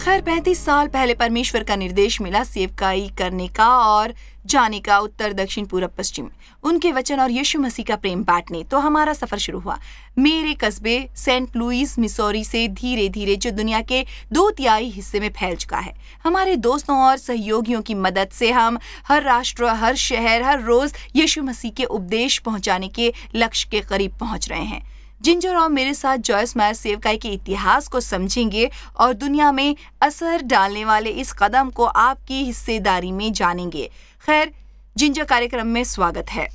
खैर 35 साल पहले परमेश्वर का निर्देश मिला सेवकाई करने का और जाने का उत्तर दक्षिण पूरब पश्चिम, उनके वचन और यीशु मसीह का प्रेम बांटने। तो हमारा सफर शुरू हुआ मेरे कस्बे सेंट लुइस मिसौरी से धीरे धीरे, जो दुनिया के 2/3 हिस्से में फैल चुका है। हमारे दोस्तों और सहयोगियों की मदद से हम हर राष्ट्र, हर शहर, हर रोज यीशु मसीह के उपदेश पहुंचाने के लक्ष्य के करीब पहुंच रहे हैं। जिंजर और मेरे साथ जॉयस मायर सेवकाई के इतिहास को समझेंगे और दुनिया में असर डालने वाले इस कदम को आपकी हिस्सेदारी में जानेंगे। खैर, जिंजर कार्यक्रम में स्वागत है।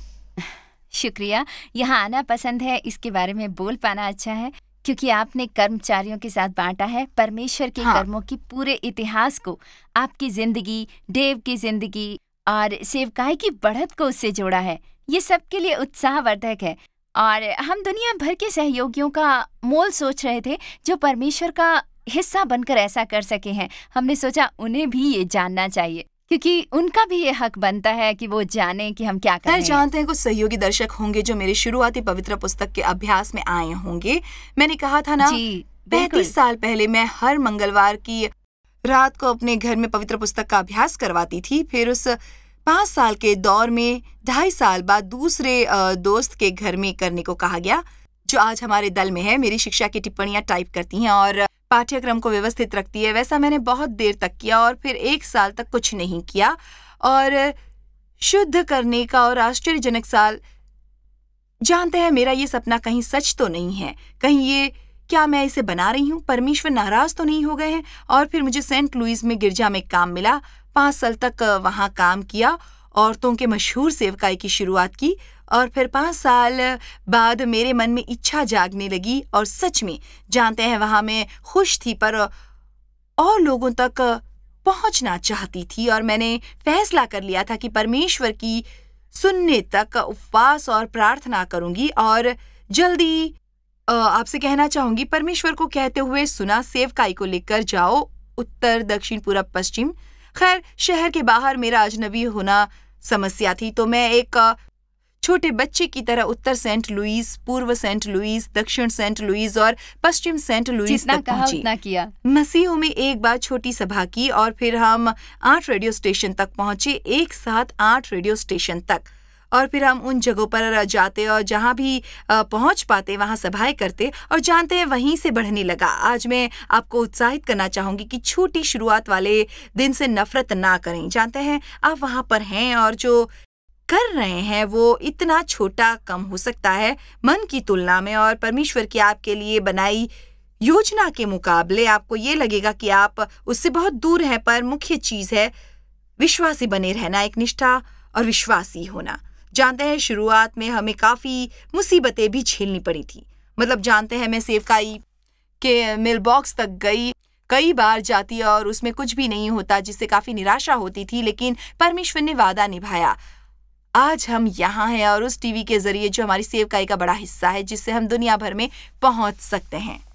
शुक्रिया, यहाँ आना पसंद है, इसके बारे में बोल पाना अच्छा है, क्योंकि आपने कर्मचारियों के साथ बांटा है परमेश्वर के कर्मों की पूरे इतिहास को, आपकी जिंदगी, डेव की जिंदगी और सेवकाई की बढ़त को उससे जोड़ा है। ये सबके लिए उत्साहवर्धक है और हम दुनिया भर के सहयोगियों का मोल सोच रहे थे जो परमेश्वर का हिस्सा बनकर ऐसा कर सके हैं। हमने सोचा उन्हें भी ये जानना चाहिए, क्योंकि उनका भी ये हक बनता है कि वो जाने कि हम क्या कर रहे हैं। जानते हैं कुछ सहयोगी दर्शक होंगे जो मेरे शुरुआती पवित्र पुस्तक के अभ्यास में आए होंगे। मैंने कहा था ना, 35 साल पहले मैं हर मंगलवार की रात को अपने घर में पवित्र पुस्तक का अभ्यास करवाती थी। फिर उस 5 साल के दौर में 2.5 साल बाद दूसरे दोस्त के घर में करने को कहा गया, जो आज हमारे दल में है। मेरी शिक्षा की टिप्पणियां टाइप करती हैं और पाठ्यक्रम को व्यवस्थित रखती है। वैसा मैंने बहुत देर तक किया और फिर 1 साल तक कुछ नहीं किया। और शुद्ध करने का और आश्चर्यजनक साल, जानते हैं मेरा ये सपना कहीं सच तो नहीं है, कहीं ये क्या मैं इसे बना रही हूँ, परमेश्वर नाराज तो नहीं हो गए हैं। और फिर मुझे सेंट लुइस में गिरजा में काम मिला। 5 साल तक वहाँ काम किया, औरतों के मशहूर सेवकाई की शुरुआत की। और फिर 5 साल बाद मेरे मन में इच्छा जागने लगी और सच में, जानते हैं, वहाँ मैं खुश थी पर और लोगों तक पहुँचना चाहती थी। और मैंने फैसला कर लिया था कि परमेश्वर की सुनने तक उपवास और प्रार्थना करूंगी। और जल्दी आपसे कहना चाहूंगी, परमेश्वर को कहते हुए सुना, सेवकाई को लेकर जाओ उत्तर दक्षिण पूरब पश्चिम। खैर, शहर के बाहर मेरा अजनबी होना समस्या थी, तो मैं एक छोटे बच्चे की तरह उत्तर सेंट लुइस, पूर्व सेंट लुइस, दक्षिण सेंट लुइस और पश्चिम सेंट लुइस तक पहुंची। किया। मसीहों में एक बार छोटी सभा की और फिर हम 8 रेडियो स्टेशन तक पहुंचे, एक साथ 8 रेडियो स्टेशन तक। और फिर हम उन जगहों पर जाते और जहाँ भी पहुँच पाते वहाँ सभाएं करते। और जानते हैं, वहीं से बढ़ने लगा। आज मैं आपको उत्साहित करना चाहूँगी कि छोटी शुरुआत वाले दिन से नफरत ना करें। जानते हैं, आप वहाँ पर हैं और जो कर रहे हैं वो इतना छोटा कम हो सकता है मन की तुलना में, और परमेश्वर की आपके लिए बनाई योजना के मुकाबले आपको ये लगेगा कि आप उससे बहुत दूर हैं। पर मुख्य चीज़ है विश्वासी बने रहना, एक निष्ठा और विश्वासी होना। जानते हैं, शुरुआत में हमें काफ़ी मुसीबतें भी झेलनी पड़ी थी। मतलब जानते हैं, मैं सेवकाई के मेल बॉक्स तक गई, कई बार जाती और उसमें कुछ भी नहीं होता, जिससे काफ़ी निराशा होती थी। लेकिन परमेश्वर ने वादा निभाया। आज हम यहाँ हैं और उस टीवी के जरिए जो हमारी सेवकाई का बड़ा हिस्सा है, जिससे हम दुनिया भर में पहुँच सकते हैं।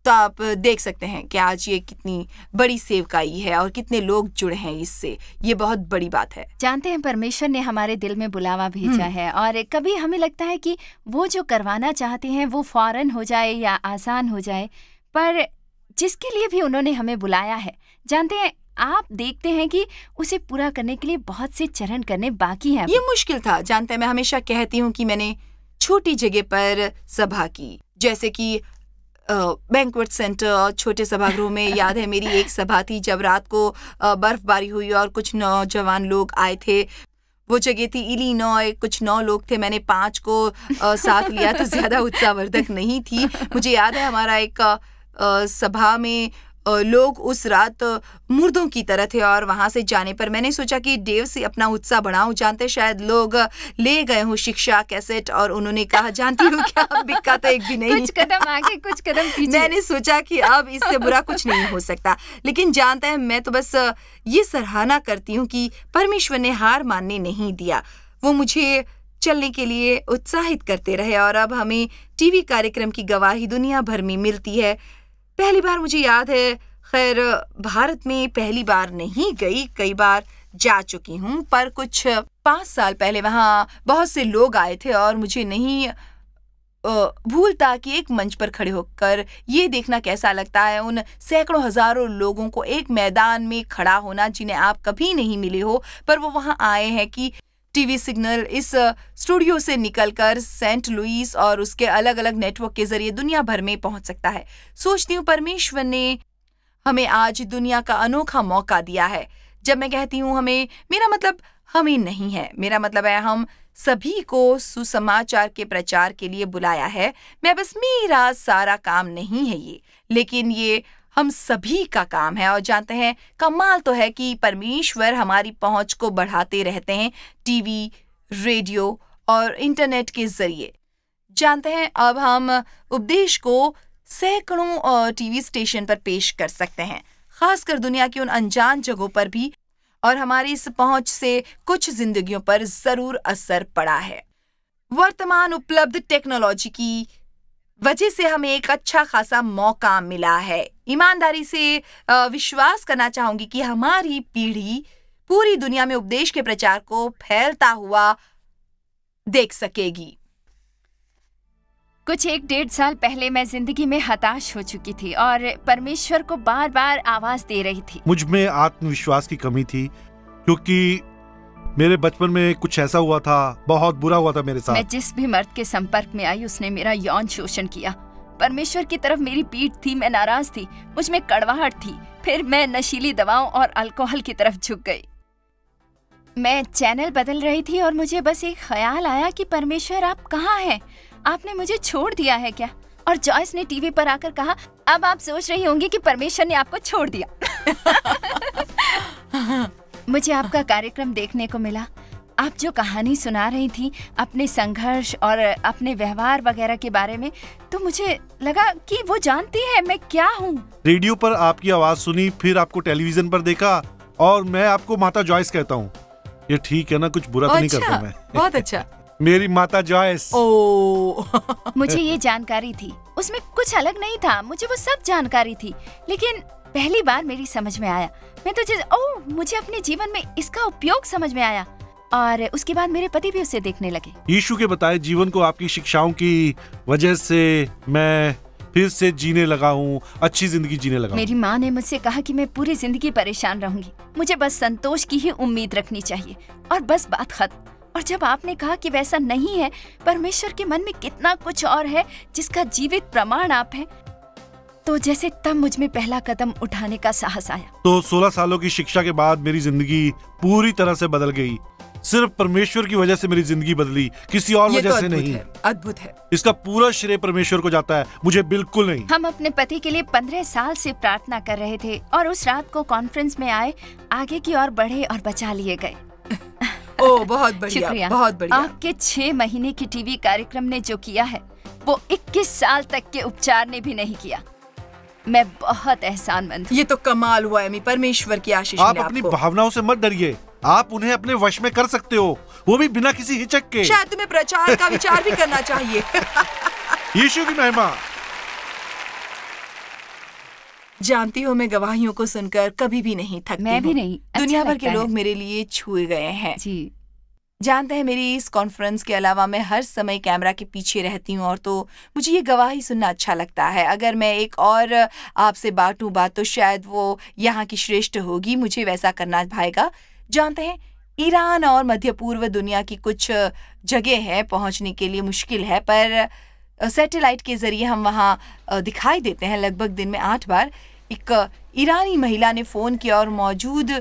तो आप देख सकते हैं कि आज ये कितनी बड़ी सेवकाई है और कितने लोग जुड़े हैं इससे। ये बहुत बड़ी बात है। जानते हैं, परमेश्वर ने हमारे दिल में बुलावा भेजा है और कभी हमें लगता है कि वो जो करवाना चाहते हैं वो फौरन हो जाए या आसान हो जाए, पर जिसके लिए भी उन्होंने हमें बुलाया है, जानते हैं, आप देखते हैं कि उसे पूरा करने के लिए बहुत से चरण करने बाकी हैं। ये मुश्किल था। जानते हैं, मैं हमेशा कहती हूँ कि मैंने छोटी जगह पर सभा की, जैसे कि बैंक्वेट सेंटर और छोटे सभागृह में। याद है, मेरी एक सभा थी जब रात को बर्फबारी हुई और कुछ नौजवान लोग आए थे। वो जगह थी इलिनॉय, कुछ 9 लोग थे, मैंने 5 को साथ लिया, तो ज्यादा उत्साहवर्धक नहीं थी। मुझे याद है, हमारा एक सभा में लोग उस रात मुर्दों की तरह थे और वहां से जाने पर मैंने सोचा कि डेव से अपना उत्साह बढ़ाऊं। जानते, शायद लोग ले गए हों शिक्षा कैसेट और उन्होंने कहा, जानती हो क्या, बिक्का तो एक भी नहीं, कुछ कदम आगे कुछ कदम पीछे। मैंने सोचा कि अब इससे बुरा कुछ नहीं हो सकता। लेकिन जानते हैं, मैं तो बस ये सराहना करती हूँ कि परमेश्वर ने हार मानने नहीं दिया। वो मुझे चलने के लिए उत्साहित करते रहे और अब हमें टीवी कार्यक्रम की गवाही दुनिया भर में मिलती है। पहली बार मुझे याद है, खैर भारत में पहली बार नहीं गई, कई बार जा चुकी हूँ, पर कुछ 5 साल पहले वहाँ बहुत से लोग आए थे और मुझे नहीं भूलता कि एक मंच पर खड़े होकर ये देखना कैसा लगता है उन सैकड़ों हजारों लोगों को एक मैदान में खड़ा होना जिन्हें आप कभी नहीं मिले हो, पर वो वहां आए हैं कि टीवी सिग्नल इस स्टूडियो से निकलकर सेंट लुइस और उसके अलग अलग नेटवर्क के जरिए दुनिया भर में पहुंच सकता है। सोचती हूँ परमेश्वर ने हमें आज दुनिया का अनोखा मौका दिया है। जब मैं कहती हूँ हमें, मेरा मतलब हमें नहीं है, मेरा मतलब है हम सभी को सुसमाचार के प्रचार के लिए बुलाया है। मैं बस, मेरा सारा काम नहीं है ये, लेकिन ये हम सभी का काम है। और जानते हैं कमाल तो है कि परमेश्वर हमारी पहुंच को बढ़ाते रहते हैं टीवी, रेडियो और इंटरनेट के जरिए। जानते हैं अब हम उपदेश को सैकड़ों टीवी स्टेशन पर पेश कर सकते हैं, खासकर दुनिया की उन अनजान जगहों पर भी, और हमारी इस पहुंच से कुछ जिंदगियों पर जरूर असर पड़ा है। वर्तमान उपलब्ध टेक्नोलॉजी की वजह से हमें एक अच्छा खासा मौका मिला है। ईमानदारी से विश्वास करना चाहूंगी कि हमारी पीढ़ी पूरी दुनिया में उपदेश के प्रचार को फैलता हुआ देख सकेगी। कुछ 1-1.5 साल पहले मैं जिंदगी में हताश हो चुकी थी और परमेश्वर को बार बार आवाज दे रही थी। मुझ में आत्मविश्वास की कमी थी क्योंकि मेरे बचपन में कुछ ऐसा हुआ था, बहुत बुरा हुआ था मेरे साथ। मैं जिस भी मर्द के संपर्क में आई उसने मेरा यौन शोषण किया। परमेश्वर की तरफ मेरी पीठ थी, मैं नाराज थी, मुझ में कड़वाहट थी। फिर मैं नशीली दवाओं और अल्कोहल की तरफ झुक गई। मैं चैनल बदल रही थी और मुझे बस एक ख्याल आया कि परमेश्वर आप कहाँ हैं? आपने मुझे छोड़ दिया है क्या? और जॉयस ने टीवी पर आकर कहा, अब आप सोच रही होंगी कि परमेश्वर ने आपको छोड़ दिया। मुझे आपका कार्यक्रम देखने को मिला। आप जो कहानी सुना रही थी अपने संघर्ष और अपने व्यवहार वगैरह के बारे में, तो मुझे लगा कि वो जानती है मैं क्या हूँ। रेडियो पर आपकी आवाज सुनी, फिर आपको टेलीविजन पर देखा और मैं आपको माता जॉयस कहता हूँ। ये ठीक है ना? कुछ बुरा तो नहीं करता मैं। बहुत अच्छा। मेरी माता जॉयस। मुझे ये जानकारी थी, उसमें कुछ अलग नहीं था, मुझे वो सब जानकारी थी, लेकिन पहली बार मेरी समझ में आया। मैं तो मुझे अपने जीवन में इसका उपयोग समझ में आया और उसके बाद मेरे पति भी उसे देखने लगे। यीशु के बताए जीवन को आपकी शिक्षाओं की वजह से मैं फिर से जीने लगा हूँ, अच्छी जिंदगी जीने लगा। मेरी माँ ने मुझसे कहा कि मैं पूरी जिंदगी परेशान रहूंगी, मुझे बस संतोष की ही उम्मीद रखनी चाहिए और बस बात खत्म। और जब आपने कहा कि वैसा नहीं है, परमेश्वर के मन में कितना कुछ और है जिसका जीवित प्रमाण आप हैं, तो जैसे तब मुझ में पहला कदम उठाने का साहस आया। तो 16 सालों की शिक्षा के बाद मेरी जिंदगी पूरी तरह से बदल गई। सिर्फ परमेश्वर की वजह से मेरी जिंदगी बदली, किसी और वजह से नहीं। अद्भुत है। इसका पूरा श्रेय परमेश्वर को जाता है, मुझे बिल्कुल नहीं। हम अपने पति के लिए 15 साल से प्रार्थना कर रहे थे और उस रात को कॉन्फ्रेंस में आए, आगे की ओर बढ़े और बचा लिए गए। ओह, बहुत बढ़िया, बहुत बढ़िया। आपके 6 महीने की टीवी कार्यक्रम ने जो किया है वो 21 साल तक के उपचार ने भी नहीं किया। मैं बहुत एहसानमंद हूँ। ये तो कमाल हुआ एमी, परमेश्वर की आशीष मिले आपको। आप अपनी भावनाओं से मत डरिए, आप उन्हें अपने वश में कर सकते हो, वो भी बिना किसी हिचक के। शायद तुम्हें प्रचार का विचार भी करना चाहिए। यीशु की महिमा। जानती हो, मैं गवाहियों को सुनकर कभी भी नहीं थकती। मैं भी नहीं। दुनिया भर के लोग मेरे लिए छुए गए हैं जी। जानते हैं, मेरी इस कॉन्फ्रेंस के अलावा मैं हर समय कैमरा के पीछे रहती हूँ और तो मुझे ये गवाही सुनना अच्छा लगता है। अगर मैं एक और आपसे बांटूं बात तो शायद वो यहाँ की श्रेष्ठ होगी। मुझे वैसा करना भाएगा। जानते हैं, ईरान और मध्य पूर्व दुनिया की कुछ जगह है पहुँचने के लिए मुश्किल है, पर सैटेलाइट के जरिए हम वहाँ दिखाई देते हैं लगभग दिन में 8 बार। एक ईरानी महिला ने फ़ोन किया और मौजूद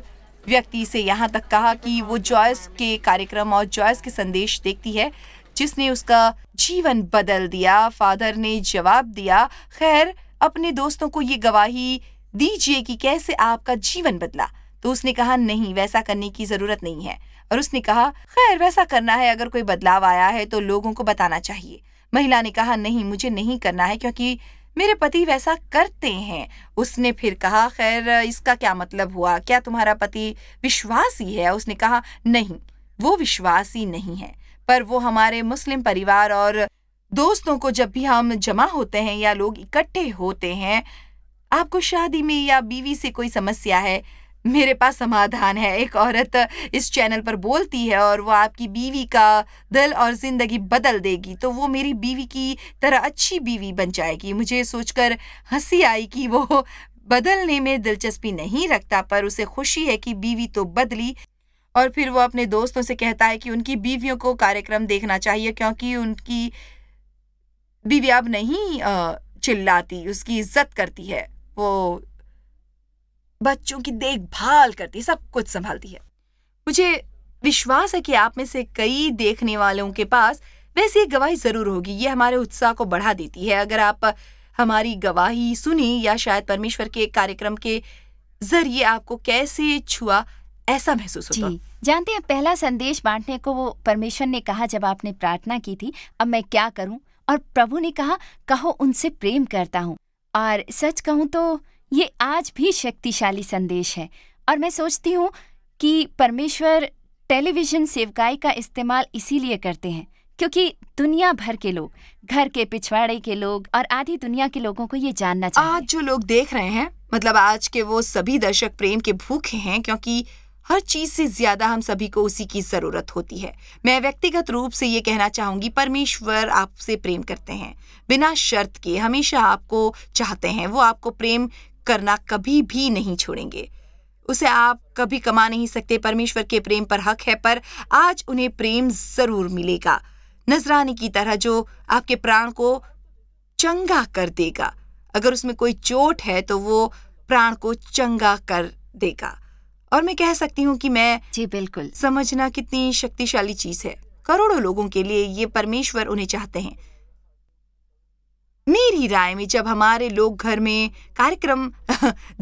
व्यक्ति से यहाँ तक कहा कि वो जॉयस के कार्यक्रम और जॉयस के संदेश देखती है जिसने उसका जीवन बदल दिया। फादर ने जवाब दिया, खैर अपने दोस्तों को ये गवाही दीजिए कि कैसे आपका जीवन बदला। तो उसने कहा, नहीं, वैसा करने की जरूरत नहीं है। और उसने कहा, खैर वैसा करना है, अगर कोई बदलाव आया है तो लोगों को बताना चाहिए। महिला ने कहा, नहीं, मुझे नहीं करना है क्योंकि मेरे पति वैसा करते हैं। उसने फिर कहा, खैर इसका क्या मतलब हुआ, क्या तुम्हारा पति विश्वासी है? उसने कहा, नहीं, वो विश्वासी नहीं है, पर वो हमारे मुस्लिम परिवार और दोस्तों को जब भी हम जमा होते हैं या लोग इकट्ठे होते हैं, आपको शादी में या बीवी से कोई समस्या है, मेरे पास समाधान है। एक औरत इस चैनल पर बोलती है और वो आपकी बीवी का दिल और जिंदगी बदल देगी, तो वो मेरी बीवी की तरह अच्छी बीवी बन जाएगी। मुझे सोचकर हंसी आई कि वो बदलने में दिलचस्पी नहीं रखता, पर उसे खुशी है कि बीवी तो बदली। और फिर वो अपने दोस्तों से कहता है कि उनकी बीवियों को कार्यक्रम देखना चाहिए क्योंकि उनकी बीवी अब नहीं चिल्लाती, उसकी इज्जत करती है, वो बच्चों की देखभाल करती है, सब कुछ संभालती है। मुझे विश्वास है कि आप में से कई देखने वालों के पास वैसी एक गवाही जरूर होगी। ये हमारे उत्साह को बढ़ा देती है। अगर आप हमारी गवाही सुनी या शायद परमेश्वर के कार्यक्रम के जरिए आपको कैसे छुआ ऐसा महसूस होता। जी, जानते हैं पहला संदेश बांटने को वो परमेश्वर ने कहा जब आपने प्रार्थना की थी, अब मैं क्या करूं? और प्रभु ने कहा, कहो उनसे प्रेम करता हूं। और सच कहूं तो ये आज भी शक्तिशाली संदेश है। और मैं सोचती हूँ कि परमेश्वर टेलीविजन सेवकाई का इस्तेमाल इसीलिए करते हैं क्योंकि दुनिया भर के लोग, घर के पिछवाड़े के लोग और आधी दुनिया के लोगों को ये जानना चाहिए। आज जो लोग देख रहे हैं, मतलब आज के वो सभी दर्शक प्रेम के भूखे हैं क्योंकि हर चीज से ज्यादा हम सभी को उसी की जरूरत होती है। मैं व्यक्तिगत रूप से ये कहना चाहूंगी, परमेश्वर आपसे प्रेम करते हैं बिना शर्त के, हमेशा आपको चाहते हैं। वो आपको प्रेम करना कभी भी नहीं छोड़ेंगे। उसे आप कभी कमा नहीं सकते। परमेश्वर के प्रेम पर हक है, पर आज उन्हें प्रेम जरूर मिलेगा, नजराने की तरह, जो आपके प्राण को चंगा कर देगा। अगर उसमें कोई चोट है तो वो प्राण को चंगा कर देगा। और मैं कह सकती हूँ कि मैं जी बिल्कुल समझना कितनी शक्तिशाली चीज है। करोड़ों लोगों के लिए ये परमेश्वर उन्हें चाहते हैं। मेरी राय में जब हमारे लोग घर में कार्यक्रम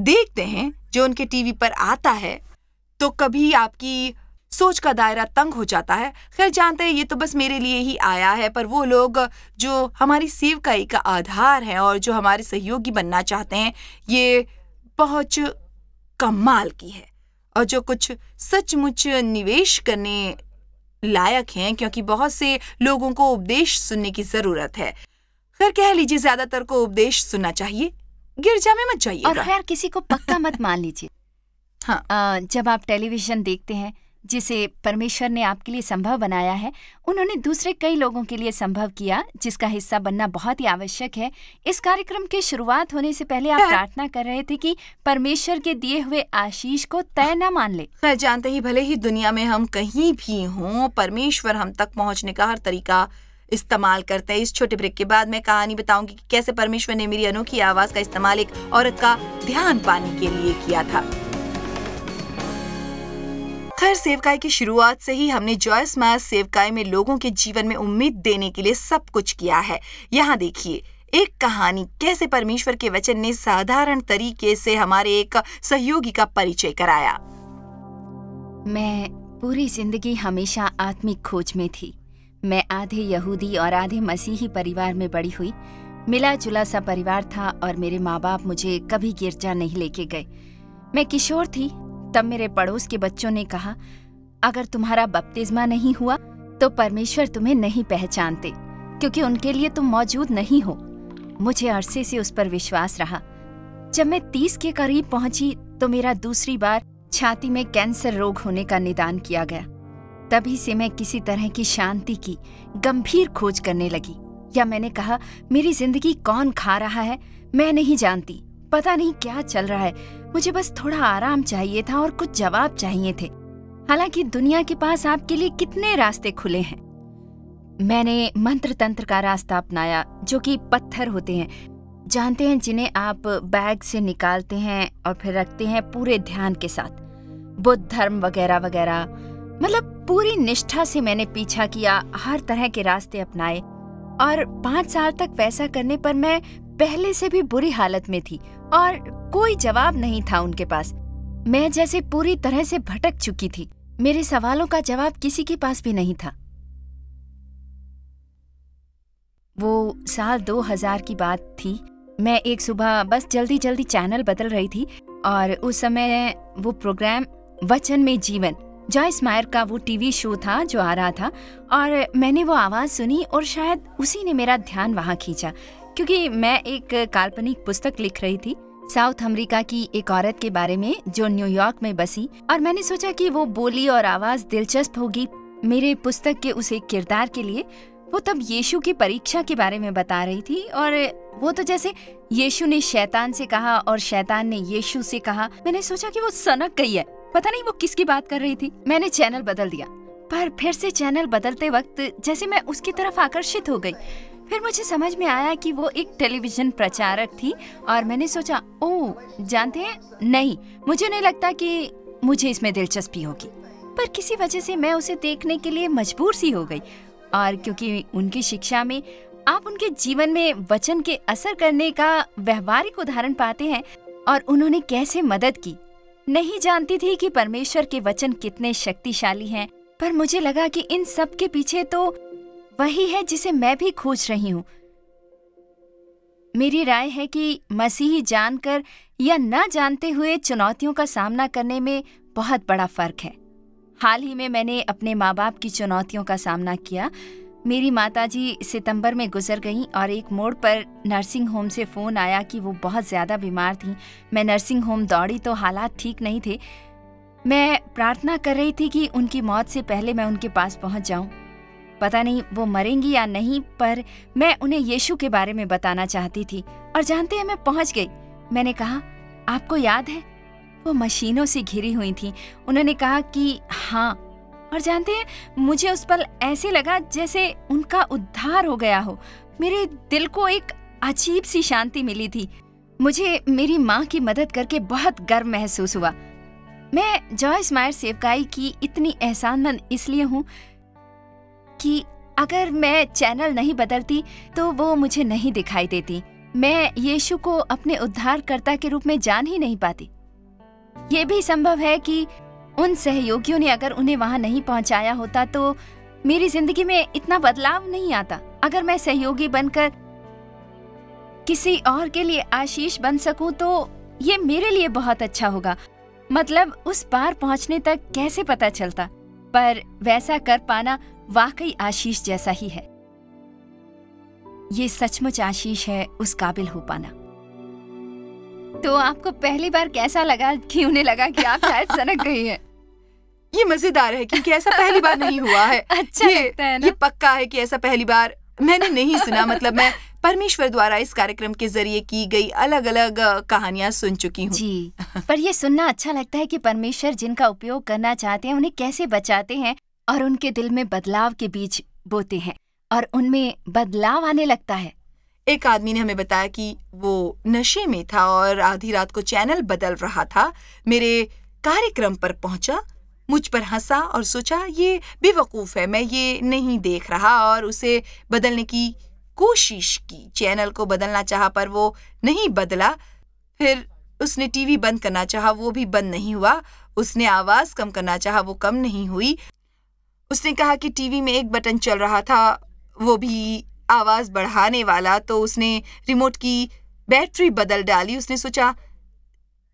देखते हैं जो उनके टीवी पर आता है, तो कभी आपकी सोच का दायरा तंग हो जाता है। खैर जानते हैं ये तो बस मेरे लिए ही आया है, पर वो लोग जो हमारी सेवकाई का आधार है और जो हमारे सहयोगी बनना चाहते हैं, ये बहुत कमाल की है और जो कुछ सचमुच निवेश करने लायक हैं, क्योंकि बहुत से लोगों को उपदेश सुनने की जरूरत है। खैर कह लीजिए ज्यादातर को उपदेश सुनना चाहिए, गिरजा में मत जाइएगा। और खैर किसी को पक्का मत मान लीजिए। हाँ, जब आप टेलीविजन देखते हैं जिसे परमेश्वर ने आपके लिए संभव बनाया है, उन्होंने दूसरे कई लोगों के लिए संभव किया, जिसका हिस्सा बनना बहुत ही आवश्यक है। इस कार्यक्रम की शुरुआत होने से पहले आप प्रार्थना कर रहे थे कि परमेश्वर के दिए हुए आशीष को तय न मान ले। खैर जानते ही भले ही दुनिया में हम कहीं भी हों, परमेश्वर हम तक पहुंचने का हर तरीका इस्तेमाल करते हैं। इस छोटे ब्रेक के बाद मैं कहानी बताऊंगी कि कैसे परमेश्वर ने मेरी अनोखी आवाज का इस्तेमाल एक औरत का ध्यान पाने के लिए किया था। खैर सेवकाई की शुरुआत से ही हमने जॉयस मायर्स सेवकाई में लोगों के जीवन में उम्मीद देने के लिए सब कुछ किया है। यहाँ देखिए एक कहानी, कैसे परमेश्वर के वचन ने साधारण तरीके से हमारे एक सहयोगी का परिचय कराया। मैं पूरी जिंदगी हमेशा आत्मिक खोज में थी। मैं आधे यहूदी और आधे मसीही परिवार में बड़ी हुई। मिला जुला सा परिवार था और मेरे माँ बाप मुझे कभी गिरजा नहीं लेके गए। मैं किशोर थी तब मेरे पड़ोस के बच्चों ने कहा, अगर तुम्हारा बपतिस्मा नहीं हुआ तो परमेश्वर तुम्हें नहीं पहचानते, क्योंकि उनके लिए तुम मौजूद नहीं हो। मुझे अरसे से उस पर विश्वास रहा। जब मैं 30 के करीब पहुंची तो मेरा दूसरी बार छाती में कैंसर रोग होने का निदान किया गया। तभी से मैं किसी तरह की शांति की गंभीर खोज करने लगी। या मैंने कहा, मेरी जिंदगी कौन खा रहा है मैं नहीं जानती, पता नहीं क्या चल रहा है, मुझे बस थोड़ा आराम चाहिए था और कुछ जवाब चाहिए थे। हालांकि दुनिया के पास आपके लिए कितने रास्ते खुले हैं। मैंने मंत्र तंत्र का रास्ता अपनाया, जो कि पत्थर होते हैं, जानते हैं, जिन्हें आप बैग से निकालते हैं और फिर रखते हैं पूरे ध्यान के साथ। बुद्ध धर्म वगैरह वगैरह, मतलब पूरी निष्ठा से मैंने पीछा किया, हर तरह के रास्ते अपनाए। और 5 साल तक वैसा करने पर मैं पहले से भी बुरी हालत में थी और कोई जवाब नहीं था उनके पास। मैं जैसे पूरी तरह से भटक चुकी थी। मेरे सवालों का जवाब किसी के पास भी नहीं था। वो साल 2000 की बात थी। मैं एक सुबह बस जल्दी जल्दी चैनल बदल रही थी और उस समय वो प्रोग्राम वचन में जीवन, जॉयस मायर का वो टीवी शो था जो आ रहा था, और मैंने वो आवाज सुनी और शायद उसी ने मेरा ध्यान वहां खींचा, क्योंकि मैं एक काल्पनिक पुस्तक लिख रही थी साउथ अमेरिका की एक औरत के बारे में जो न्यूयॉर्क में बसी, और मैंने सोचा कि वो बोली और आवाज दिलचस्प होगी मेरे पुस्तक के उस एक किरदार के लिए। वो तब यीशु की परीक्षा के बारे में बता रही थी, और वो तो जैसे यीशु ने शैतान से कहा और शैतान ने यीशु से कहा। मैंने सोचा कि वो सनक गई है, पता नहीं वो किसकी बात कर रही थी। मैंने चैनल बदल दिया, पर फिर से चैनल बदलते वक्त जैसे मैं उसकी तरफ आकर्षित हो गई। फिर मुझे समझ में आया कि वो एक टेलीविजन प्रचारक थी, और मैंने सोचा, ओह जानते हैं, नहीं, मुझे नहीं लगता कि मुझे इसमें दिलचस्पी होगी। पर किसी वजह से मैं उसे देखने के लिए मजबूर सी हो गई, और क्योंकि उनकी शिक्षा में आप उनके जीवन में वचन के असर करने का व्यवहारिक उदाहरण पाते हैं और उन्होंने कैसे मदद की। नहीं जानती थी कि परमेश्वर के वचन कितने शक्तिशाली हैं, पर मुझे लगा कि इन सब के पीछे तो वही है जिसे मैं भी खोज रही हूँ। मेरी राय है कि मसीही जानकर या न जानते हुए चुनौतियों का सामना करने में बहुत बड़ा फर्क है। हाल ही में मैंने अपने माँ बाप की चुनौतियों का सामना किया। मेरी माताजी सितंबर में गुजर गईं और एक मोड़ पर नर्सिंग होम से फ़ोन आया कि वो बहुत ज़्यादा बीमार थीं। मैं नर्सिंग होम दौड़ी तो हालात ठीक नहीं थे। मैं प्रार्थना कर रही थी कि उनकी मौत से पहले मैं उनके पास पहुंच जाऊं। पता नहीं वो मरेंगी या नहीं, पर मैं उन्हें यीशु के बारे में बताना चाहती थी। और जानते हैं, मैं पहुंच गई। मैंने कहा, आपको याद है? वो मशीनों से घिरी हुई थी। उन्होंने कहा कि हाँ, और जानते हैं, मुझे उस पल ऐसे लगा जैसे उनका उद्धार हो गया हो। मेरे दिल को एक अजीब सी शांति मिली थी। मुझे मेरी माँ की मदद करके बहुत गर्व महसूस हुआ। मैं जॉयस मायर सेवकाई की इतनी एहसानमंद इसलिए हूँ कि अगर मैं चैनल नहीं बदलती तो वो मुझे नहीं दिखाई देती। मैं यीशु को अपने उद्धारकर्ता के रूप में जान ही नहीं पाती। ये भी संभव है कि उन सहयोगियों ने अगर उन्हें वहां नहीं पहुंचाया होता तो मेरी जिंदगी में इतना बदलाव नहीं आता। अगर मैं सहयोगी बनकर किसी और के लिए आशीष बन सकूं तो ये मेरे लिए बहुत अच्छा होगा। मतलब उस पार पहुंचने तक कैसे पता चलता, पर वैसा कर पाना वाकई आशीष जैसा ही है। ये सचमुच आशीष है उस काबिल हो पाना। तो आपको पहली बार कैसा लगा कि उन्हें लगा कि आप शायद सनक गई हैं? ये मजेदार है क्योंकि ऐसा पहली बार नहीं हुआ है। अच्छा लगता है ना? ये पक्का है कि ऐसा पहली बार मैंने नहीं सुना। मतलब मैं परमेश्वर द्वारा इस कार्यक्रम के जरिए की गई अलग अलग कहानियां सुन चुकी हूँ। जी, पर ये सुनना अच्छा लगता है कि परमेश्वर जिनका उपयोग करना चाहते हैं उन्हें कैसे बचाते हैं और उनके दिल में बदलाव के बीज बोते हैं और उनमें बदलाव आने लगता है। एक आदमी ने हमें बताया कि वो नशे में था और आधी रात को चैनल बदल रहा था। मेरे कार्यक्रम पर पहुंचा, मुझ पर हंसा और सोचा ये बेवकूफ है, मैं ये नहीं देख रहा, और उसे बदलने की कोशिश की। चैनल को बदलना चाहा पर वो नहीं बदला। फिर उसने टीवी बंद करना चाहा, वो भी बंद नहीं हुआ। उसने आवाज कम करना चाहा, वो कम नहीं हुई। उसने कहा कि टीवी में एक बटन चल रहा था, वो भी आवाज बढ़ाने वाला, तो उसने रिमोट की बैटरी बदल डाली। उसने सोचा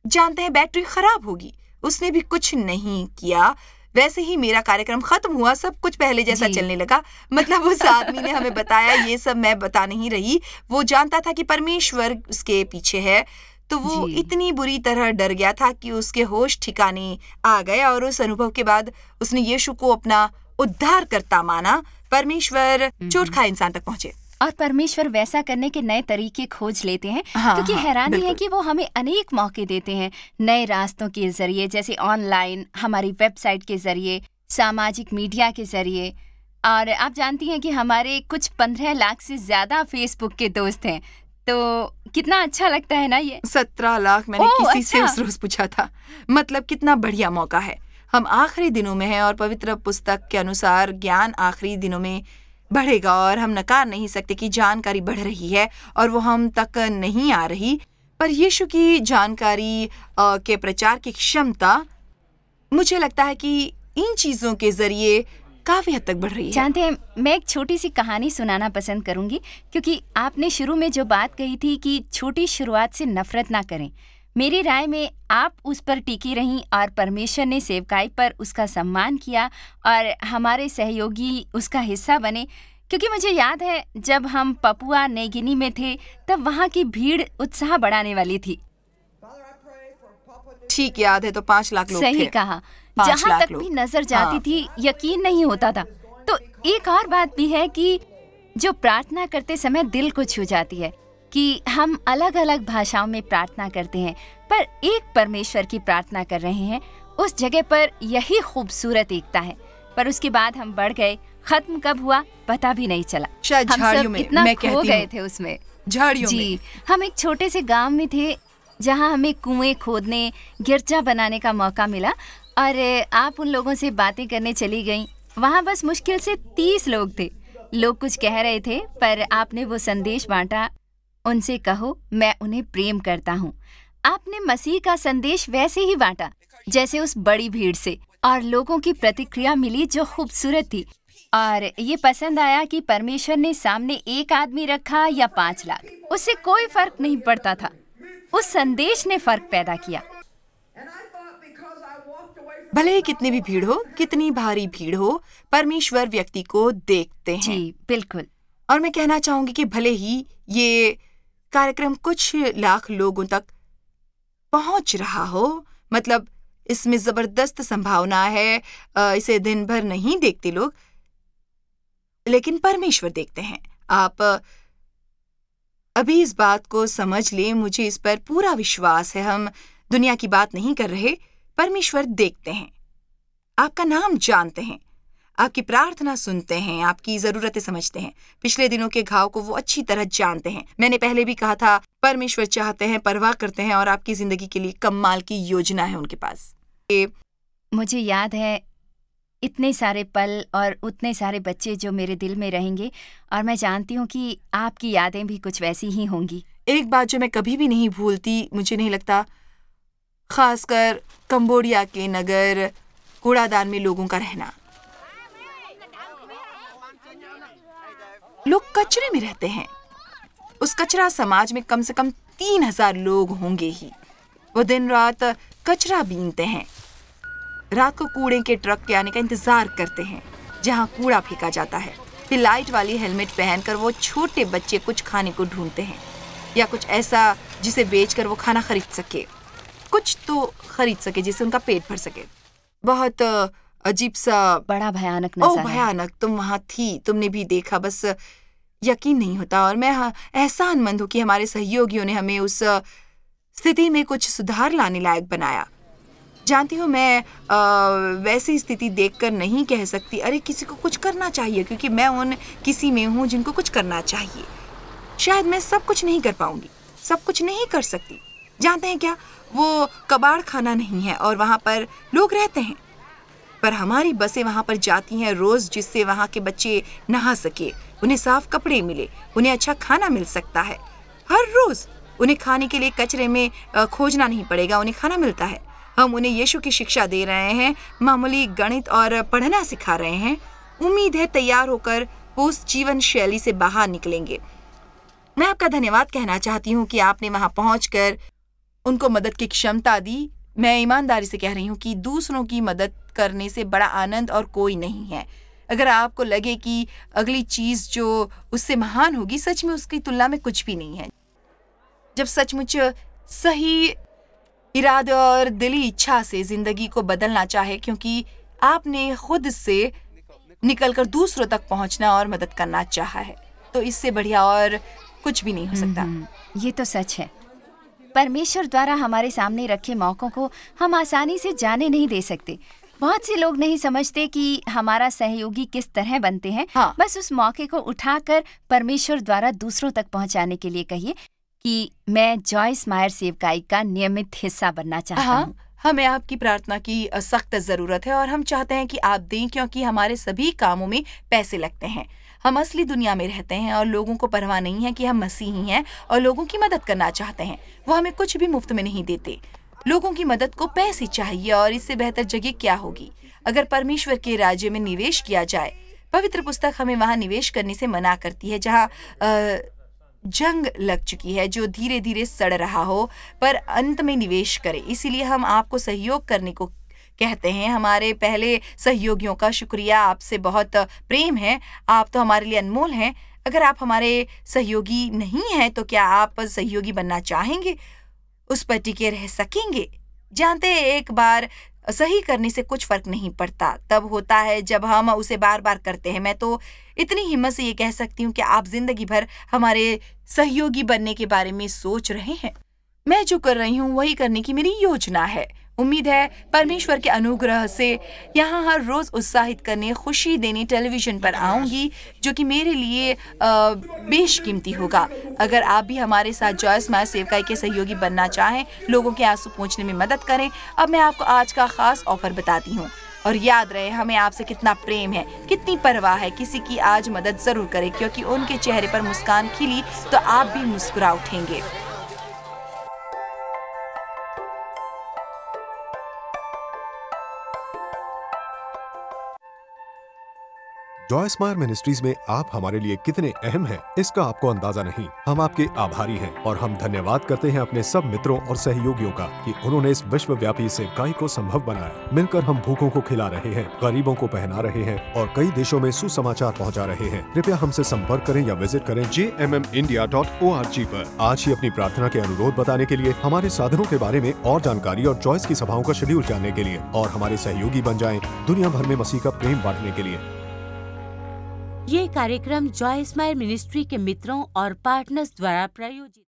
जानते हैं बैटरी खराब होगी, उसने भी कुछ नहीं किया। वैसे ही मेरा कार्यक्रम खत्म हुआ, सब कुछ पहले जैसा चलने लगा। मतलब उस आदमी ने हमें बताया, ये सब मैं बता नहीं रही, वो जानता था कि परमेश्वर उसके पीछे है, तो वो इतनी बुरी तरह डर गया था कि उसके होश ठिकाने आ गए और उस अनुभव के बाद उसने यीशु को अपना उद्धारकर्ता माना। परमेश्वर चोट खाए इंसान तक पहुंचे और परमेश्वर वैसा करने के नए तरीके खोज लेते हैं। क्योंकि हैरानी है कि वो हमें अनेक मौके देते हैं नए रास्तों के जरिए, जैसे ऑनलाइन, हमारी वेबसाइट के जरिए, सामाजिक मीडिया के जरिए। और आप जानती हैं कि हमारे कुछ 15 लाख से ज्यादा फेसबुक के दोस्त हैं, तो कितना अच्छा लगता है ना ये। 17 लाख मैंने किसी से उस रोज पूछा था। मतलब कितना बढ़िया मौका है। हम आखिरी दिनों में हैं और पवित्र पुस्तक के अनुसार ज्ञान आखिरी दिनों में बढ़ेगा और हम नकार नहीं सकते कि जानकारी बढ़ रही है और वो हम तक नहीं आ रही। पर यीशु की जानकारी के प्रचार की क्षमता, मुझे लगता है कि इन चीजों के जरिए काफी हद तक बढ़ रही है। जानते हैं, मैं एक छोटी सी कहानी सुनाना पसंद करूंगी, क्योंकि आपने शुरू में जो बात कही थी कि छोटी शुरुआत से नफरत ना करें। मेरी राय में आप उस पर टिकी रहीं और परमेश्वर ने सेवकाई पर उसका सम्मान किया और हमारे सहयोगी उसका हिस्सा बने। क्योंकि मुझे याद है जब हम पपुआ नई गिनी में थे तब वहाँ की भीड़ उत्साह बढ़ाने वाली थी। ठीक याद है तो 5 लाख लोग थे। सही कहा। जहाँ तक भी नजर जाती थी यकीन नहीं होता था। तो एक और बात भी है कि जो प्रार्थना करते समय दिल को छू जाती है कि हम अलग अलग भाषाओं में प्रार्थना करते हैं पर एक परमेश्वर की प्रार्थना कर रहे हैं। उस जगह पर यही खूबसूरत एकता है। पर उसके बाद हम बढ़ गए, खत्म कब हुआ पता भी नहीं चला। शायद झाड़ियों में, इतना खो गए थे उसमें। झाड़ियों जी, हम एक छोटे से गांव में थे जहां हमें कुएं खोदने, गिरजा बनाने का मौका मिला और आप उन लोगों से बातें करने चली गईं। वहां बस मुश्किल से 30 लोग थे। लोग कुछ कह रहे थे पर आपने वो संदेश बांटा, उनसे कहो मैं उन्हें प्रेम करता हूँ। आपने मसीह का संदेश वैसे ही बांटा जैसे उस बड़ी भीड़ से, और लोगों की प्रतिक्रिया मिली जो खूबसूरत थी। और ये पसंद आया कि परमेश्वर ने सामने एक आदमी रखा या 5 लाख, उससे कोई फर्क नहीं पड़ता था। उस संदेश ने फर्क पैदा किया। भले ही कितनी भी भीड़ हो, कितनी भारी भीड़ हो, परमेश्वर व्यक्ति को देखते हैं। जी बिल्कुल। और मैं कहना चाहूंगी कि भले ही ये कार्यक्रम कुछ लाख लोगों तक पहुंच रहा हो, मतलब इसमें जबरदस्त संभावना है, इसे दिन भर नहीं देखते लोग, लेकिन परमेश्वर देखते हैं। आप अभी इस बात को समझ लें, मुझे इस पर पूरा विश्वास है। हम दुनिया की बात नहीं कर रहे, परमेश्वर देखते हैं, आपका नाम जानते हैं, आपकी प्रार्थना सुनते हैं, आपकी जरूरतें समझते हैं, पिछले दिनों के घाव को वो अच्छी तरह जानते हैं। मैंने पहले भी कहा था, परमेश्वर चाहते हैं, परवाह करते हैं और आपकी जिंदगी के लिए कमाल की योजना है उनके पास। मुझे याद है इतने सारे पल और उतने सारे बच्चे जो मेरे दिल में रहेंगे, और मैं जानती हूँ कि आपकी यादें भी कुछ वैसी ही होंगी। एक बात जो मैं कभी भी नहीं भूलती, मुझे नहीं लगता, खासकर कंबोडिया के नगर कूड़ादान में लोगों का रहना। लोग कचरे में रहते हैं। उस कचरा समाज में कम से कम 3000 लोग होंगे ही। वो दिन रात कचरा बीनते हैं, रात को कूड़े के ट्रक के आने का इंतजार करते हैं जहां कूड़ा फेंका जाता है। फिर लाइट वाली हेलमेट पहनकर वो छोटे बच्चे कुछ खाने को ढूंढते हैं या कुछ ऐसा जिसे बेचकर वो खाना खरीद सके, कुछ तो खरीद सके जिससे उनका पेट भर सके। बहुत अजीब सा, बड़ा भयानक नजारा। भयानक। तुम वहां थी, तुमने भी देखा, बस यकीन नहीं होता। और मैं एहसानमंद हूँ कि हमारे सहयोगियों ने हमें उस स्थिति में कुछ सुधार लाने लायक बनाया। जानती हूँ, मैं वैसी स्थिति देखकर नहीं कह सकती अरे किसी को कुछ करना चाहिए, क्योंकि मैं उन किसी में हूँ जिनको कुछ करना चाहिए। शायद मैं सब कुछ नहीं कर पाऊंगी, सब कुछ नहीं कर सकती। जानते हैं क्या, वो कबाड़ खाना नहीं है और वहाँ पर लोग रहते हैं, पर हमारी बसें वहाँ पर जाती हैं रोज, जिससे वहाँ के बच्चे नहा सके, उन्हें साफ कपड़े मिले, उन्हें अच्छा खाना मिल सकता है। हर रोज उन्हें खाने के लिए कचरे में खोजना नहीं पड़ेगा, उन्हें खाना मिलता है। हम उन्हें यीशु की शिक्षा दे रहे हैं, मामूली गणित और पढ़ना सिखा रहे हैं। उम्मीद है तैयार होकर वो उस जीवन शैली से बाहर निकलेंगे। मैं आपका धन्यवाद कहना चाहती हूँ कि आपने वहां पहुंचकर उनको मदद की क्षमता दी। मैं ईमानदारी से कह रही हूँ कि दूसरों की मदद करने से बड़ा आनंद और कोई नहीं है। अगर आपको लगे कि अगली चीज जो उससे महान होगी, सच में उसकी तुलना में कुछ भी नहीं है। जब सचमुच सही इरादे और दिली इच्छा से जिंदगी को बदलना चाहे, क्योंकि आपने खुद से निकलकर दूसरों तक पहुंचना और मदद करना चाहा है, तो इससे बढ़िया और कुछ भी नहीं हो सकता। ये तो सच है। परमेश्वर द्वारा हमारे सामने रखे मौकों को हम आसानी से जाने नहीं दे सकते। बहुत से लोग नहीं समझते कि हमारा सहयोगी किस तरह बनते हैं। हाँ। बस उस मौके को उठाकर परमेश्वर द्वारा दूसरों तक पहुंचाने के लिए कहिए कि मैं जॉयस मायर सेवकाई का नियमित हिस्सा बनना चाहता हूँ। हमें आपकी प्रार्थना की सख्त जरूरत है और हम चाहते हैं कि आप दें, क्योंकि हमारे सभी कामों में पैसे लगते हैं। हम असली दुनिया में रहते हैं और लोगों को परवाह नहीं है कि हम मसीही हैं और लोगों की मदद करना चाहते हैं। वो हमें कुछ भी मुफ्त में नहीं देते। लोगों की मदद को पैसे चाहिए, और इससे बेहतर जगह क्या होगी अगर परमेश्वर के राज्य में निवेश किया जाए। पवित्र पुस्तक हमें वहां निवेश करने से मना करती है जहां जंग लग चुकी है, जो धीरे धीरे सड़ रहा हो, पर अंत में निवेश करे। इसीलिए हम आपको सहयोग करने को कहते हैं। हमारे पहले सहयोगियों का शुक्रिया, आपसे बहुत प्रेम है, आप तो हमारे लिए अनमोल हैं। अगर आप हमारे सहयोगी नहीं हैं तो क्या आप सहयोगी बनना चाहेंगे? उस पर टिके रह सकेंगे? जानते हैं, एक बार सही करने से कुछ फर्क नहीं पड़ता, तब होता है जब हम उसे बार बार करते हैं। मैं तो इतनी हिम्मत से ये कह सकती हूँ कि आप जिंदगी भर हमारे सहयोगी बनने के बारे में सोच रहे हैं। मैं जो कर रही हूँ वही करने की मेरी योजना है। उम्मीद है परमेश्वर के अनुग्रह से यहाँ हर रोज उत्साहित करने, खुशी देने टेलीविजन पर आऊंगी, जो कि मेरे लिए बेशकीमती होगा। अगर आप भी हमारे साथ जॉयस मायर सेवकाई के सहयोगी बनना चाहें, लोगों के आंसू पोंछने में मदद करें, अब मैं आपको आज का खास ऑफर बताती हूँ। और याद रहे, हमें आपसे कितना प्रेम है, कितनी परवाह है। किसी की आज मदद जरूर करें, क्योंकि उनके चेहरे पर मुस्कान खिली तो आप भी मुस्कुरा उठेंगे। जॉयस मायर मिनिस्ट्रीज में आप हमारे लिए कितने अहम हैं, इसका आपको अंदाजा नहीं। हम आपके आभारी हैं और हम धन्यवाद करते हैं अपने सब मित्रों और सहयोगियों का कि उन्होंने इस विश्वव्यापी सेवकाई को संभव बनाया। मिलकर हम भूखों को खिला रहे हैं, गरीबों को पहना रहे हैं और कई देशों में सुसमाचार पहुंचा रहे हैं। कृपया हमसे संपर्क करें या विजिट करें jmmindia.org पर। आज ही अपनी प्रार्थना के अनुरोध बताने के लिए, हमारे साधनों के बारे में और जानकारी और जॉयस की सभाओं का शेड्यूल जानने के लिए, और हमारे सहयोगी बन जाएं दुनिया भर में मसीह का प्रेम बांटने के लिए। ये कार्यक्रम जॉयस मायर मिनिस्ट्री के मित्रों और पार्टनर्स द्वारा प्रायोजित